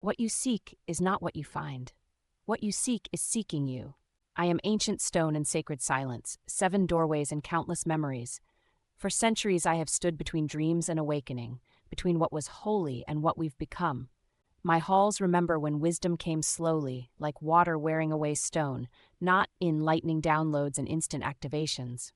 What you seek is not what you find. What you seek is seeking you. I am ancient stone and sacred silence, 7 doorways and countless memories. For centuries I have stood between dreams and awakening, between what was holy and what we've become. My halls remember when wisdom came slowly, like water wearing away stone, not in lightning downloads and instant activations.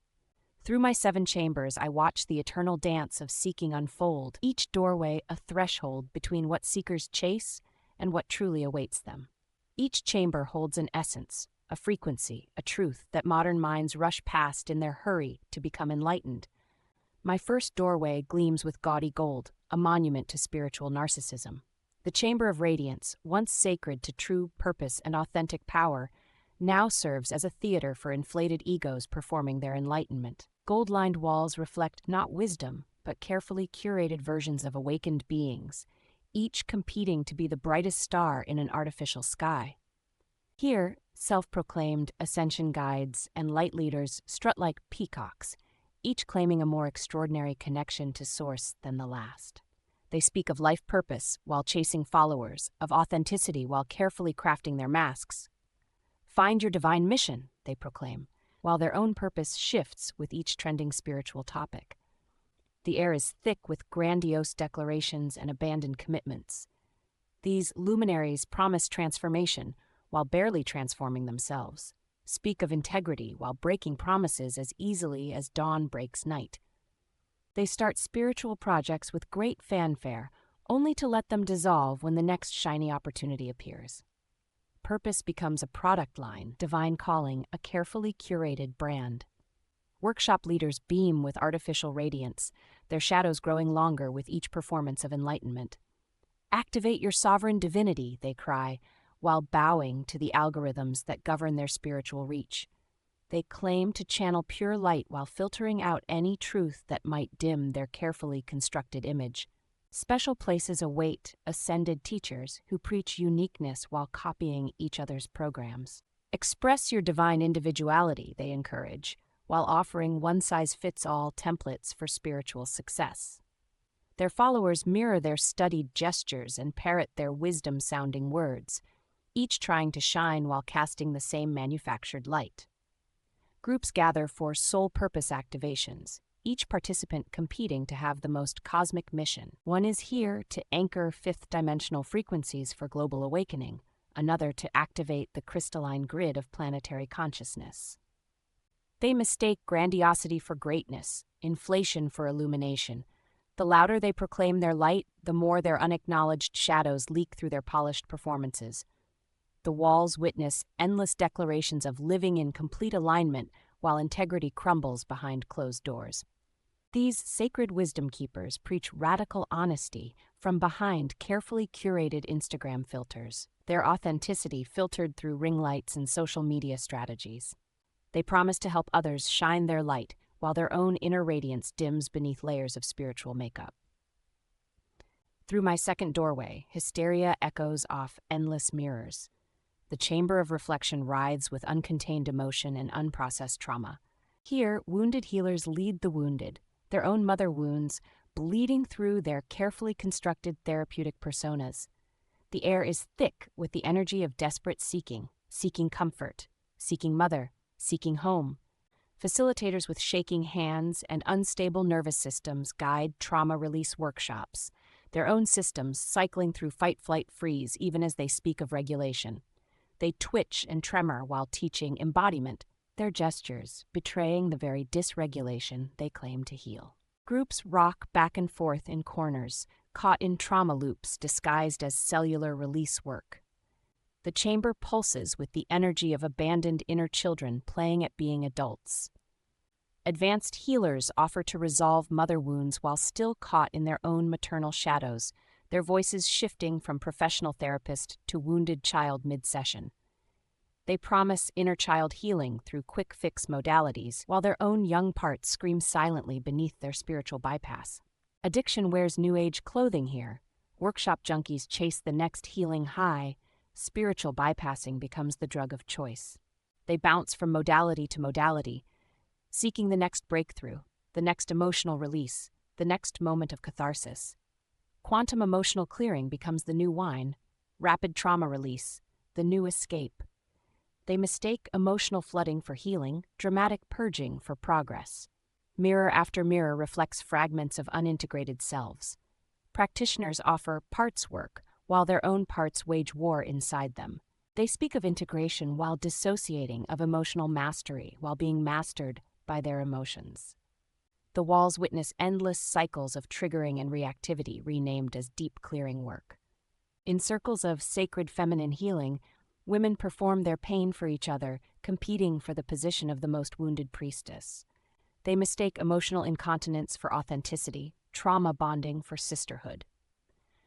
Through my 7 chambers I watch the eternal dance of seeking unfold, each doorway a threshold between what seekers chase and what truly awaits them. Each chamber holds an essence, a frequency, a truth that modern minds rush past in their hurry to become enlightened. My first doorway gleams with gaudy gold, a monument to spiritual narcissism. The Chamber of Radiance, once sacred to true purpose and authentic power, now serves as a theater for inflated egos performing their enlightenment. Gold-lined walls reflect not wisdom, but carefully curated versions of awakened beings, each competing to be the brightest star in an artificial sky. Here, self-proclaimed ascension guides and light leaders strut like peacocks, each claiming a more extraordinary connection to Source than the last. They speak of life purpose while chasing followers, of authenticity while carefully crafting their masks. Find your divine mission, they proclaim, while their own purpose shifts with each trending spiritual topic. The air is thick with grandiose declarations and abandoned commitments. These luminaries promise transformation while barely transforming themselves, speak of integrity while breaking promises as easily as dawn breaks night. They start spiritual projects with great fanfare, only to let them dissolve when the next shiny opportunity appears. Purpose becomes a product line, divine calling a carefully curated brand. Workshop leaders beam with artificial radiance, their shadows growing longer with each performance of enlightenment. Activate your sovereign divinity, they cry, while bowing to the algorithms that govern their spiritual reach. They claim to channel pure light while filtering out any truth that might dim their carefully constructed image. Special places await ascended teachers who preach uniqueness while copying each other's programs. Express your divine individuality, they encourage, while offering one-size-fits-all templates for spiritual success. Their followers mirror their studied gestures and parrot their wisdom-sounding words, each trying to shine while casting the same manufactured light. Groups gather for soul purpose activations, each participant competing to have the most cosmic mission. One is here to anchor fifth-dimensional frequencies for global awakening, another to activate the crystalline grid of planetary consciousness. They mistake grandiosity for greatness, inflation for illumination. The louder they proclaim their light, the more their unacknowledged shadows leak through their polished performances. The walls witness endless declarations of living in complete alignment while integrity crumbles behind closed doors. These sacred wisdom keepers preach radical honesty from behind carefully curated Instagram filters, their authenticity filtered through ring lights and social media strategies. They promise to help others shine their light while their own inner radiance dims beneath layers of spiritual makeup. Through my second doorway, hysteria echoes off endless mirrors. The chamber of reflection writhes with uncontained emotion and unprocessed trauma. Here, wounded healers lead the wounded, their own mother wounds bleeding through their carefully constructed therapeutic personas. The air is thick with the energy of desperate seeking, seeking comfort, seeking mother, seeking home. Facilitators with shaking hands and unstable nervous systems guide trauma release workshops, their own systems cycling through fight-flight-freeze even as they speak of regulation. They twitch and tremor while teaching embodiment, their gestures betraying the very dysregulation they claim to heal. Groups rock back and forth in corners, caught in trauma loops disguised as cellular release work. The chamber pulses with the energy of abandoned inner children playing at being adults. Advanced healers offer to resolve mother wounds while still caught in their own maternal shadows, their voices shifting from professional therapist to wounded child mid-session. They promise inner child healing through quick-fix modalities, while their own young parts scream silently beneath their spiritual bypass. Addiction wears new age clothing here. Workshop junkies chase the next healing high. Spiritual bypassing becomes the drug of choice. They bounce from modality to modality, seeking the next breakthrough, the next emotional release, the next moment of catharsis. Quantum emotional clearing becomes the new wine, rapid trauma release, the new escape. They mistake emotional flooding for healing, dramatic purging for progress. Mirror after mirror reflects fragments of unintegrated selves. Practitioners offer parts work, while their own parts wage war inside them. They speak of integration while dissociating, of emotional mastery while being mastered by their emotions. The walls witness endless cycles of triggering and reactivity, renamed as deep clearing work. In circles of sacred feminine healing, women perform their pain for each other, competing for the position of the most wounded priestess. They mistake emotional incontinence for authenticity, trauma bonding for sisterhood.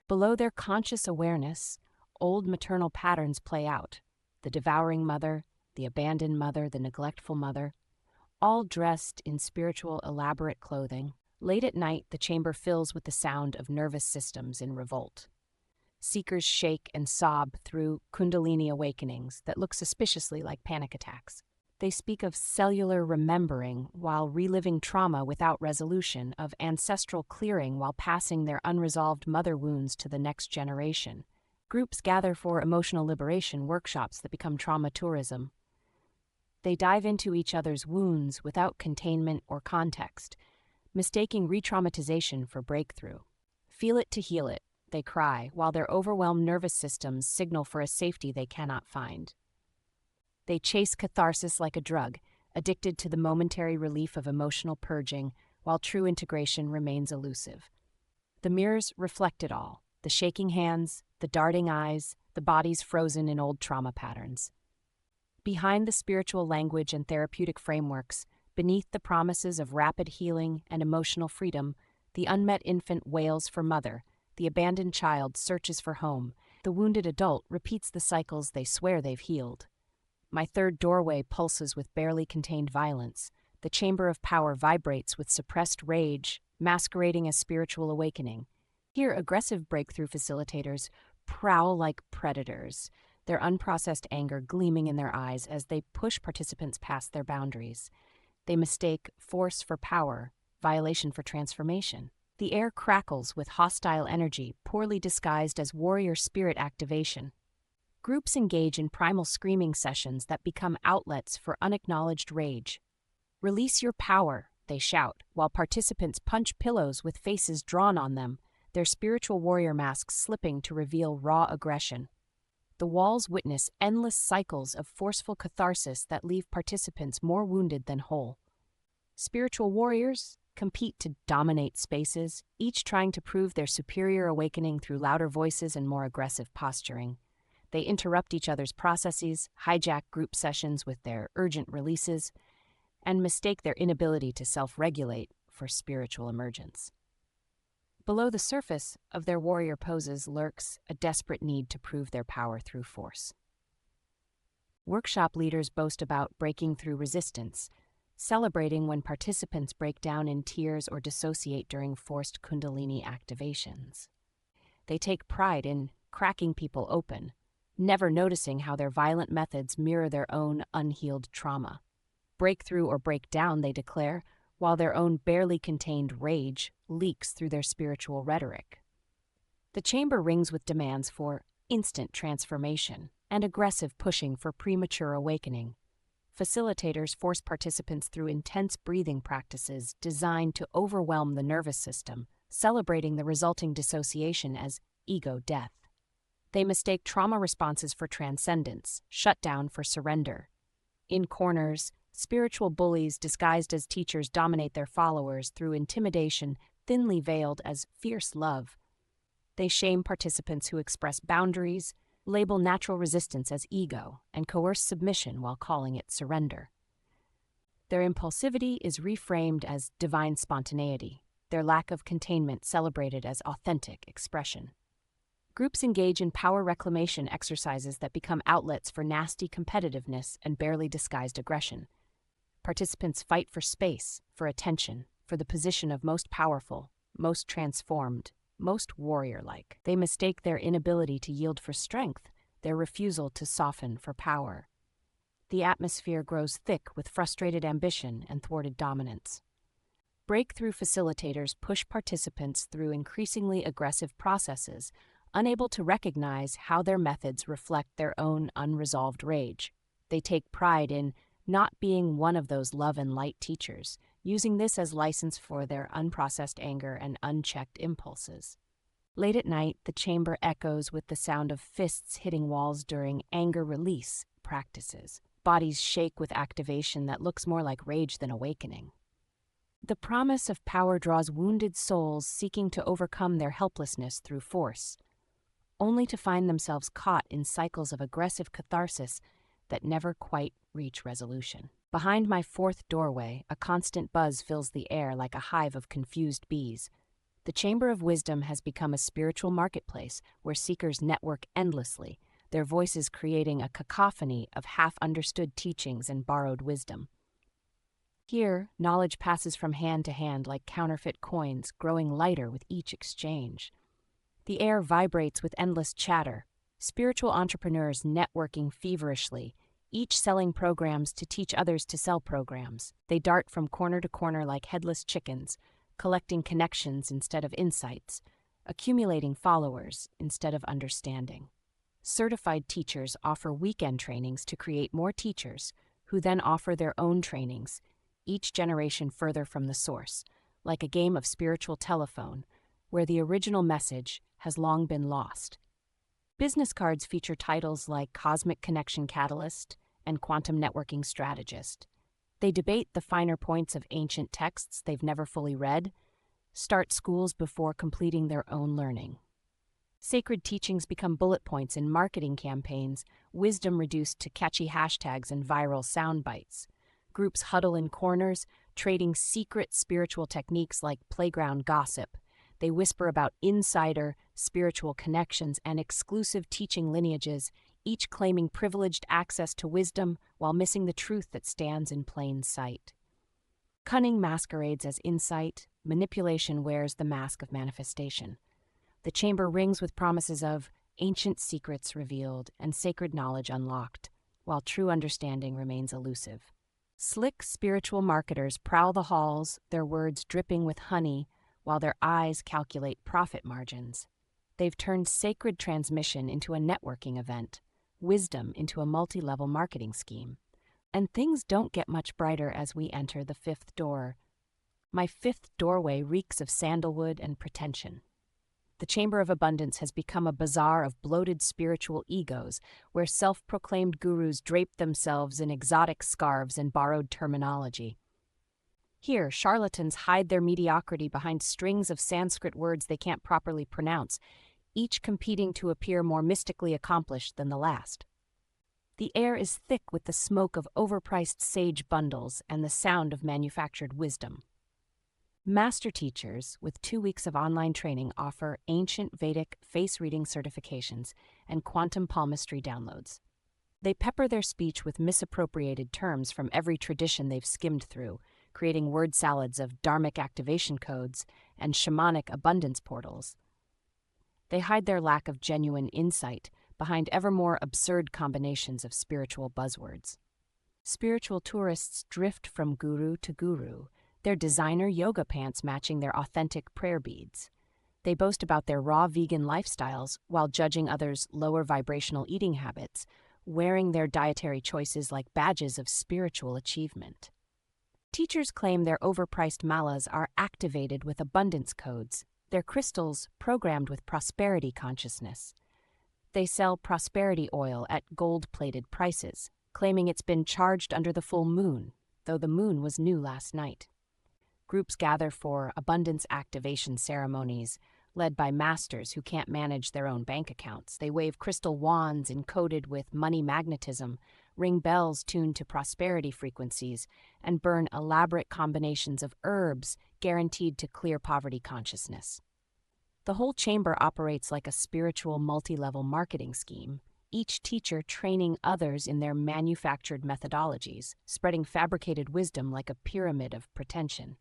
Below their conscious awareness, old maternal patterns play out: the devouring mother, the abandoned mother, the neglectful mother, all dressed in spiritual, elaborate clothing. Late at night, the chamber fills with the sound of nervous systems in revolt. Seekers shake and sob through kundalini awakenings that look suspiciously like panic attacks. They speak of cellular remembering while reliving trauma without resolution, of ancestral clearing while passing their unresolved mother wounds to the next generation. Groups gather for emotional liberation workshops that become trauma tourism. They dive into each other's wounds without containment or context, mistaking re-traumatization for breakthrough. Feel it to heal it, they cry, while their overwhelmed nervous systems signal for a safety they cannot find. They chase catharsis like a drug, addicted to the momentary relief of emotional purging, while true integration remains elusive. The mirrors reflect it all: the shaking hands, the darting eyes, the bodies frozen in old trauma patterns. Behind the spiritual language and therapeutic frameworks, beneath the promises of rapid healing and emotional freedom, the unmet infant wails for mother, the abandoned child searches for home, the wounded adult repeats the cycles they swear they've healed. My third doorway pulses with barely contained violence. The chamber of power vibrates with suppressed rage, masquerading as spiritual awakening. Here, aggressive breakthrough facilitators prowl like predators, their unprocessed anger gleaming in their eyes as they push participants past their boundaries. They mistake force for power, violation for transformation. The air crackles with hostile energy, poorly disguised as warrior spirit activation. Groups engage in primal screaming sessions that become outlets for unacknowledged rage. "Release your power," they shout, while participants punch pillows with faces drawn on them, their spiritual warrior masks slipping to reveal raw aggression. The walls witness endless cycles of forceful catharsis that leave participants more wounded than whole. Spiritual warriors compete to dominate spaces, each trying to prove their superior awakening through louder voices and more aggressive posturing. They interrupt each other's processes, hijack group sessions with their urgent releases, and mistake their inability to self-regulate for spiritual emergence. Below the surface of their warrior poses lurks a desperate need to prove their power through force. Workshop leaders boast about breaking through resistance, celebrating when participants break down in tears or dissociate during forced kundalini activations. They take pride in cracking people open, never noticing how their violent methods mirror their own unhealed trauma. Break through or break down, they declare, while their own barely contained rage leaks through their spiritual rhetoric. The chamber rings with demands for instant transformation and aggressive pushing for premature awakening. Facilitators force participants through intense breathing practices designed to overwhelm the nervous system, celebrating the resulting dissociation as ego death. They mistake trauma responses for transcendence, shutdown for surrender. In corners, spiritual bullies disguised as teachers dominate their followers through intimidation thinly veiled as fierce love. They shame participants who express boundaries, label natural resistance as ego, and coerce submission while calling it surrender. Their impulsivity is reframed as divine spontaneity, their lack of containment celebrated as authentic expression. Groups engage in power reclamation exercises that become outlets for nasty competitiveness and barely disguised aggression. Participants fight for space, for attention, for the position of most powerful, most transformed, most warrior-like. They mistake their inability to yield for strength, their refusal to soften for power. The atmosphere grows thick with frustrated ambition and thwarted dominance. Breakthrough facilitators push participants through increasingly aggressive processes, unable to recognize how their methods reflect their own unresolved rage. They take pride in not being one of those love and light teachers, using this as license for their unprocessed anger and unchecked impulses. Late at night, the chamber echoes with the sound of fists hitting walls during anger release practices. Bodies shake with activation that looks more like rage than awakening. The promise of power draws wounded souls seeking to overcome their helplessness through force, only to find themselves caught in cycles of aggressive catharsis that never quite reach resolution. Behind my fourth doorway, a constant buzz fills the air like a hive of confused bees. The Chamber of Wisdom has become a spiritual marketplace where seekers network endlessly, their voices creating a cacophony of half-understood teachings and borrowed wisdom. Here, knowledge passes from hand to hand like counterfeit coins, growing lighter with each exchange. The air vibrates with endless chatter, spiritual entrepreneurs networking feverishly, each selling programs to teach others to sell programs. They dart from corner to corner like headless chickens, collecting connections instead of insights, accumulating followers instead of understanding. Certified teachers offer weekend trainings to create more teachers, who then offer their own trainings, each generation further from the source, like a game of spiritual telephone, where the original message has long been lost. Business cards feature titles like Cosmic Connection Catalyst and Quantum Networking Strategist. They debate the finer points of ancient texts they've never fully read, start schools before completing their own learning. Sacred teachings become bullet points in marketing campaigns, wisdom reduced to catchy hashtags and viral sound bites. Groups huddle in corners, trading secret spiritual techniques like playground gossip. They whisper about insider, spiritual connections, and exclusive teaching lineages, each claiming privileged access to wisdom while missing the truth that stands in plain sight. Cunning masquerades as insight, manipulation wears the mask of manifestation. The chamber rings with promises of ancient secrets revealed and sacred knowledge unlocked, while true understanding remains elusive. Slick spiritual marketers prowl the halls, their words dripping with honey, while their eyes calculate profit margins. They've turned sacred transmission into a networking event, wisdom into a multi-level marketing scheme. And things don't get much brighter as we enter the fifth door. My fifth doorway reeks of sandalwood and pretension. The Chamber of Abundance has become a bazaar of bloated spiritual egos, where self-proclaimed gurus drape themselves in exotic scarves and borrowed terminology. Here, charlatans hide their mediocrity behind strings of Sanskrit words they can't properly pronounce, each competing to appear more mystically accomplished than the last. The air is thick with the smoke of overpriced sage bundles and the sound of manufactured wisdom. Master teachers with 2 weeks of online training offer ancient Vedic face-reading certifications and quantum palmistry downloads. They pepper their speech with misappropriated terms from every tradition they've skimmed through, creating word salads of dharmic activation codes and shamanic abundance portals. They hide their lack of genuine insight behind ever more absurd combinations of spiritual buzzwords. Spiritual tourists drift from guru to guru, their designer yoga pants matching their authentic prayer beads. They boast about their raw vegan lifestyles while judging others' lower vibrational eating habits, wearing their dietary choices like badges of spiritual achievement. Teachers claim their overpriced malas are activated with abundance codes, their crystals programmed with prosperity consciousness. They sell prosperity oil at gold-plated prices, claiming it's been charged under the full moon, though the moon was new last night. Groups gather for abundance activation ceremonies, led by masters who can't manage their own bank accounts. They wave crystal wands encoded with money magnetism, ring bells tuned to prosperity frequencies, and burn elaborate combinations of herbs guaranteed to clear poverty consciousness. The whole chamber operates like a spiritual multi-level marketing scheme, each teacher training others in their manufactured methodologies, spreading fabricated wisdom like a pyramid of pretension.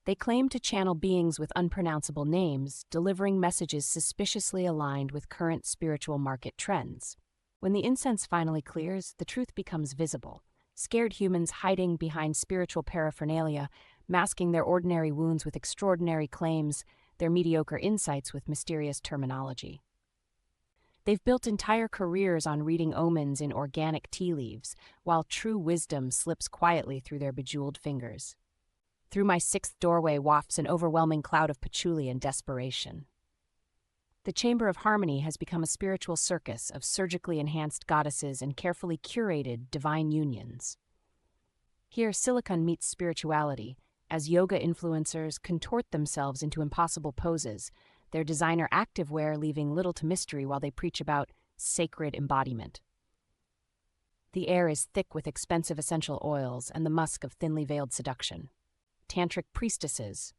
They claim to channel beings with unpronounceable names, delivering messages suspiciously aligned with current spiritual market trends. When the incense finally clears, the truth becomes visible. Scared humans hiding behind spiritual paraphernalia, masking their ordinary wounds with extraordinary claims, their mediocre insights with mysterious terminology. They've built entire careers on reading omens in organic tea leaves, while true wisdom slips quietly through their bejeweled fingers. Through my sixth doorway wafts an overwhelming cloud of patchouli and desperation. The Chamber of Harmony has become a spiritual circus of surgically enhanced goddesses and carefully curated divine unions. Here, silicon meets spirituality, as yoga influencers contort themselves into impossible poses, their designer activewear leaving little to mystery while they preach about sacred embodiment. The air is thick with expensive essential oils and the musk of thinly veiled seduction. Tantric priestesses,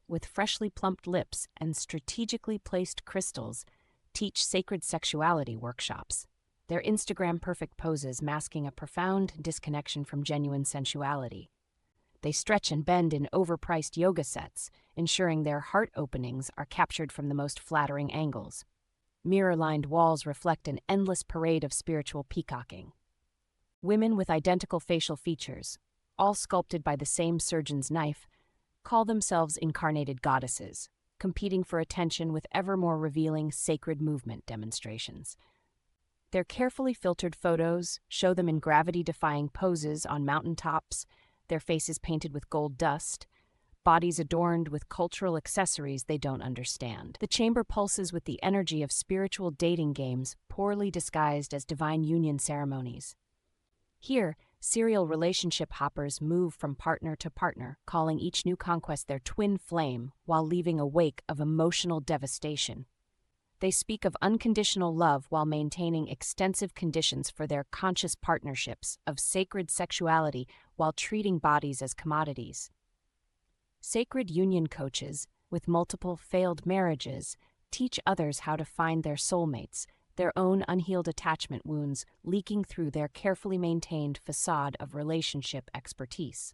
with freshly plumped lips and strategically placed crystals, teach sacred sexuality workshops, their Instagram-perfect poses masking a profound disconnection from genuine sensuality. They stretch and bend in overpriced yoga sets, ensuring their heart openings are captured from the most flattering angles. Mirror-lined walls reflect an endless parade of spiritual peacocking. Women with identical facial features, all sculpted by the same surgeon's knife, call themselves incarnated goddesses, competing for attention with ever more revealing sacred movement demonstrations. Their carefully filtered photos show them in gravity-defying poses on mountaintops, their faces painted with gold dust, bodies adorned with cultural accessories they don't understand. The chamber pulses with the energy of spiritual dating games poorly disguised as divine union ceremonies. Here, serial relationship hoppers move from partner to partner, calling each new conquest their twin flame while leaving a wake of emotional devastation. They speak of unconditional love while maintaining extensive conditions for their conscious partnerships, of sacred sexuality while treating bodies as commodities. Sacred union coaches, with multiple failed marriages, teach others how to find their soulmates, their own unhealed attachment wounds leaking through their carefully maintained facade of relationship expertise.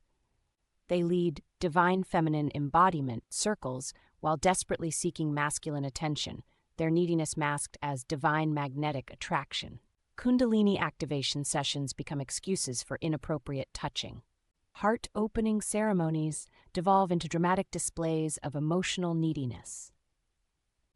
They lead divine feminine embodiment circles while desperately seeking masculine attention, their neediness masked as divine magnetic attraction. Kundalini activation sessions become excuses for inappropriate touching. Heart-opening ceremonies devolve into dramatic displays of emotional neediness.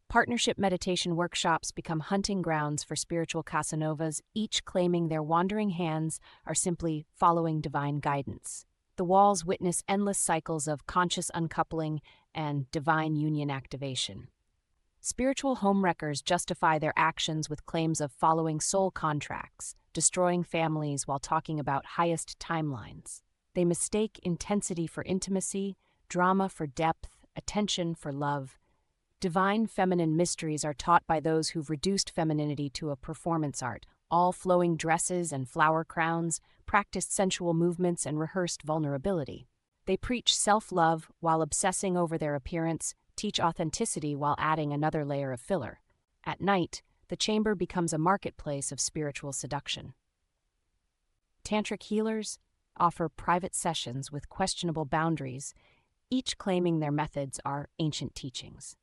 Partnership meditation workshops become hunting grounds for spiritual Casanovas, each claiming their wandering hands are simply following divine guidance. The walls witness endless cycles of conscious uncoupling and divine union activation. Spiritual homewreckers justify their actions with claims of following soul contracts, destroying families while talking about highest timelines. They mistake intensity for intimacy, drama for depth, attention for love. Divine feminine mysteries are taught by those who've reduced femininity to a performance art, all flowing dresses and flower crowns, practiced sensual movements, and rehearsed vulnerability. They preach self-love while obsessing over their appearance, teach authenticity while adding another layer of filler. At night, the chamber becomes a marketplace of spiritual seduction. Tantric healers offer private sessions with questionable boundaries, each claiming their methods are ancient teachings.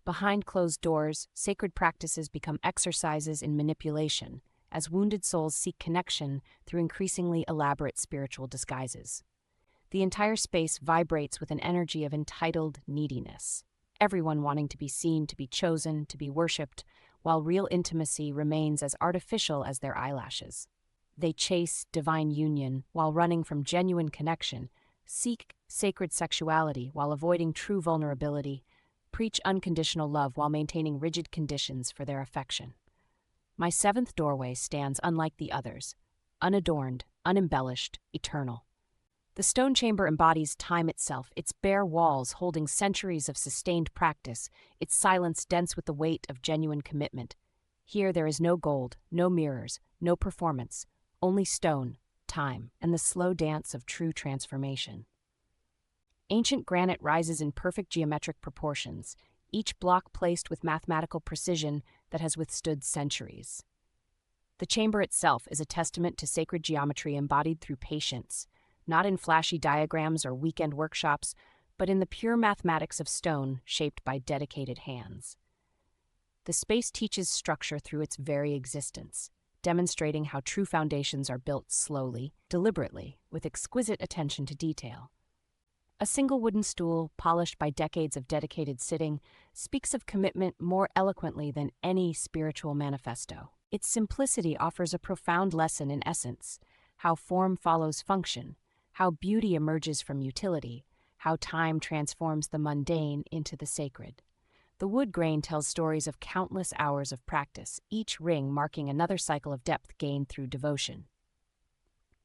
Behind closed doors, sacred practices become exercises in manipulation, as wounded souls seek connection through increasingly elaborate spiritual disguises. The entire space vibrates with an energy of entitled neediness, everyone wanting to be seen, to be chosen, to be worshipped, while real intimacy remains as artificial as their eyelashes. They chase divine union while running from genuine connection, seek sacred sexuality while avoiding true vulnerability, preach unconditional love while maintaining rigid conditions for their affection. My seventh doorway stands unlike the others, unadorned, unembellished, eternal. The stone chamber embodies time itself, its bare walls holding centuries of sustained practice, its silence dense with the weight of genuine commitment. Here there is no gold, no mirrors, no performance, only stone, time, and the slow dance of true transformation. Ancient granite rises in perfect geometric proportions, each block placed with mathematical precision that has withstood centuries. The chamber itself is a testament to sacred geometry embodied through patience, not in flashy diagrams or weekend workshops, but in the pure mathematics of stone shaped by dedicated hands. The space teaches structure through its very existence, demonstrating how true foundations are built slowly, deliberately, with exquisite attention to detail. A single wooden stool, polished by decades of dedicated sitting, speaks of commitment more eloquently than any spiritual manifesto. Its simplicity offers a profound lesson in essence: how form follows function, how beauty emerges from utility, how time transforms the mundane into the sacred. The wood grain tells stories of countless hours of practice, each ring marking another cycle of depth gained through devotion.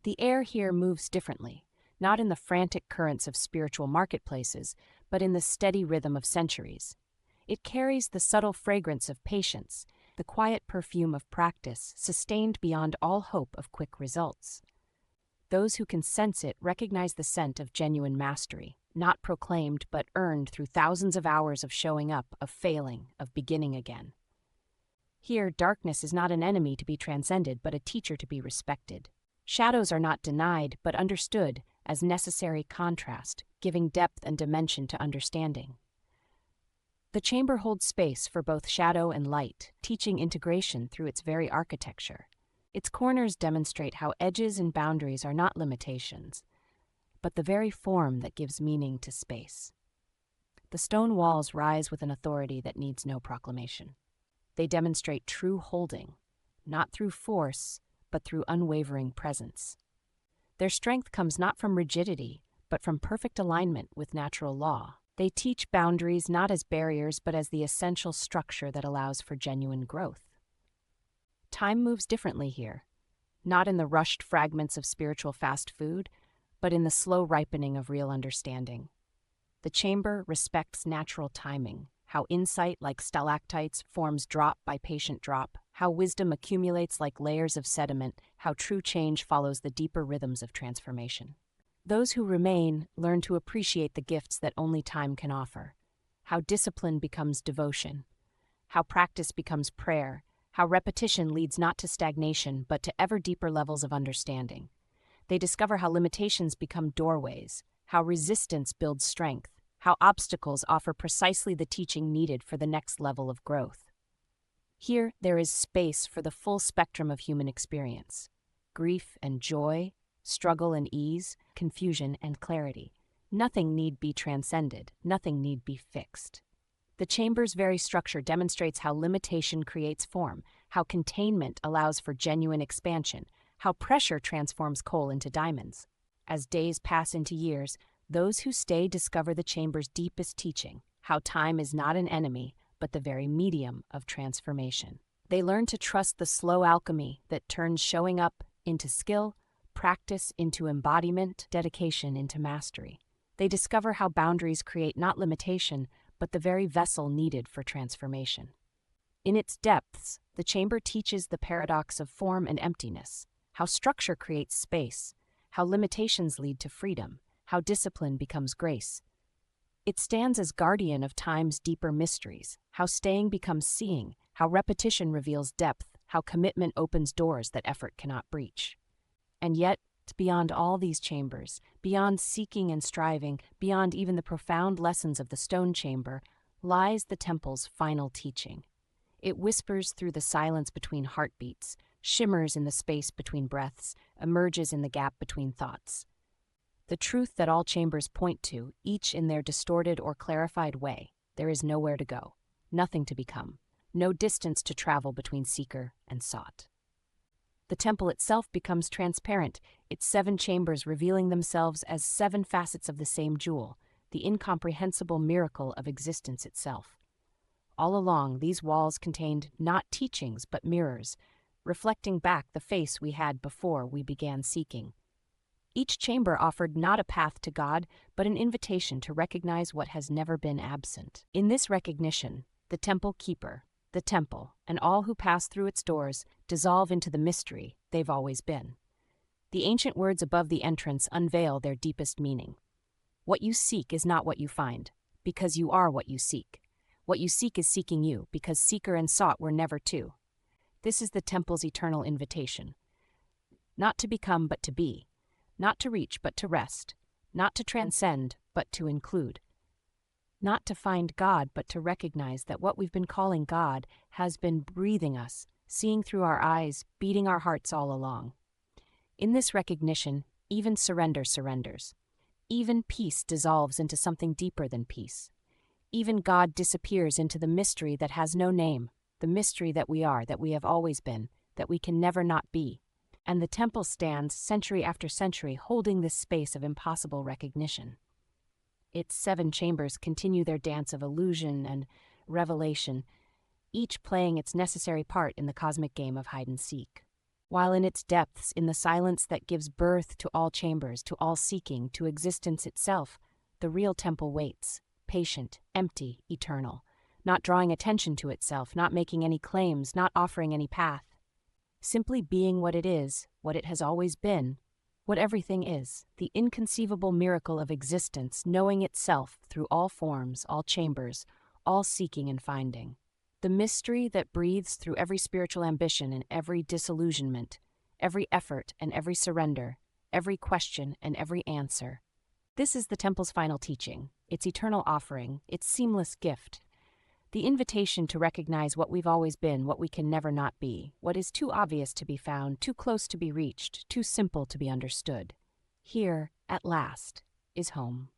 The air here moves differently, not in the frantic currents of spiritual marketplaces, but in the steady rhythm of centuries. It carries the subtle fragrance of patience, the quiet perfume of practice, sustained beyond all hope of quick results. Those who can sense it recognize the scent of genuine mastery, not proclaimed but earned through thousands of hours of showing up, of failing, of beginning again. Here, darkness is not an enemy to be transcended, but a teacher to be respected. Shadows are not denied, but understood as necessary contrast, giving depth and dimension to understanding. The chamber holds space for both shadow and light, teaching integration through its very architecture. Its corners demonstrate how edges and boundaries are not limitations, but the very form that gives meaning to space. The stone walls rise with an authority that needs no proclamation. They demonstrate true holding, not through force, but through unwavering presence. Their strength comes not from rigidity, but from perfect alignment with natural law. They teach boundaries not as barriers, but as the essential structure that allows for genuine growth. Time moves differently here, not in the rushed fragments of spiritual fast food, but in the slow ripening of real understanding. The chamber respects natural timing, how insight, like stalactites, forms drop by patient drop, how wisdom accumulates like layers of sediment, how true change follows the deeper rhythms of transformation. Those who remain learn to appreciate the gifts that only time can offer, how discipline becomes devotion, how practice becomes prayer, how repetition leads not to stagnation but to ever deeper levels of understanding. They discover how limitations become doorways, how resistance builds strength, how obstacles offer precisely the teaching needed for the next level of growth. Here, there is space for the full spectrum of human experience: grief and joy, struggle and ease, confusion and clarity. Nothing need be transcended, nothing need be fixed. The chamber's very structure demonstrates how limitation creates form, how containment allows for genuine expansion, how pressure transforms coal into diamonds. As days pass into years, those who stay discover the chamber's deepest teaching, how time is not an enemy, but the very medium of transformation. They learn to trust the slow alchemy that turns showing up into skill, practice into embodiment, dedication into mastery. They discover how boundaries create not limitation, but the very vessel needed for transformation. In its depths, the chamber teaches the paradox of form and emptiness, how structure creates space, how limitations lead to freedom, how discipline becomes grace. It stands as guardian of time's deeper mysteries, how staying becomes seeing, how repetition reveals depth, how commitment opens doors that effort cannot breach. And yet, beyond all these chambers, beyond seeking and striving, beyond even the profound lessons of the stone chamber, lies the temple's final teaching. It whispers through the silence between heartbeats, shimmers in the space between breaths, emerges in the gap between thoughts. The truth that all chambers point to, each in their distorted or clarified way: there is nowhere to go, nothing to become, no distance to travel between seeker and sought. The temple itself becomes transparent, its 7 chambers revealing themselves as 7 facets of the same jewel, the incomprehensible miracle of existence itself. All along, these walls contained not teachings but mirrors, reflecting back the face we had before we began seeking. Each chamber offered not a path to God, but an invitation to recognize what has never been absent. In this recognition, the temple keeper, the temple, and all who pass through its doors dissolve into the mystery they've always been. The ancient words above the entrance unveil their deepest meaning. What you seek is not what you find, because you are what you seek. What you seek is seeking you, because seeker and sought were never two. This is the temple's eternal invitation. Not to become, but to be. Not to reach, but to rest. Not to transcend, but to include. Not to find God, but to recognize that what we've been calling God has been breathing us, seeing through our eyes, beating our hearts all along. In this recognition, even surrender surrenders. Even peace dissolves into something deeper than peace. Even God disappears into the mystery that has no name, the mystery that we are, that we have always been, that we can never not be. And the temple stands, century after century, holding this space of impossible recognition. Its 7 chambers continue their dance of illusion and revelation, each playing its necessary part in the cosmic game of hide-and-seek. While in its depths, in the silence that gives birth to all chambers, to all seeking, to existence itself, the real temple waits, patient, empty, eternal, not drawing attention to itself, not making any claims, not offering any path. Simply being what it is, what it has always been, what everything is, the inconceivable miracle of existence, knowing itself through all forms, all chambers, all seeking and finding. The mystery that breathes through every spiritual ambition and every disillusionment, every effort and every surrender, every question and every answer. This is the temple's final teaching, its eternal offering, its seamless gift. The invitation to recognize what we've always been, what we can never not be, what is too obvious to be found, too close to be reached, too simple to be understood. Here, at last, is home.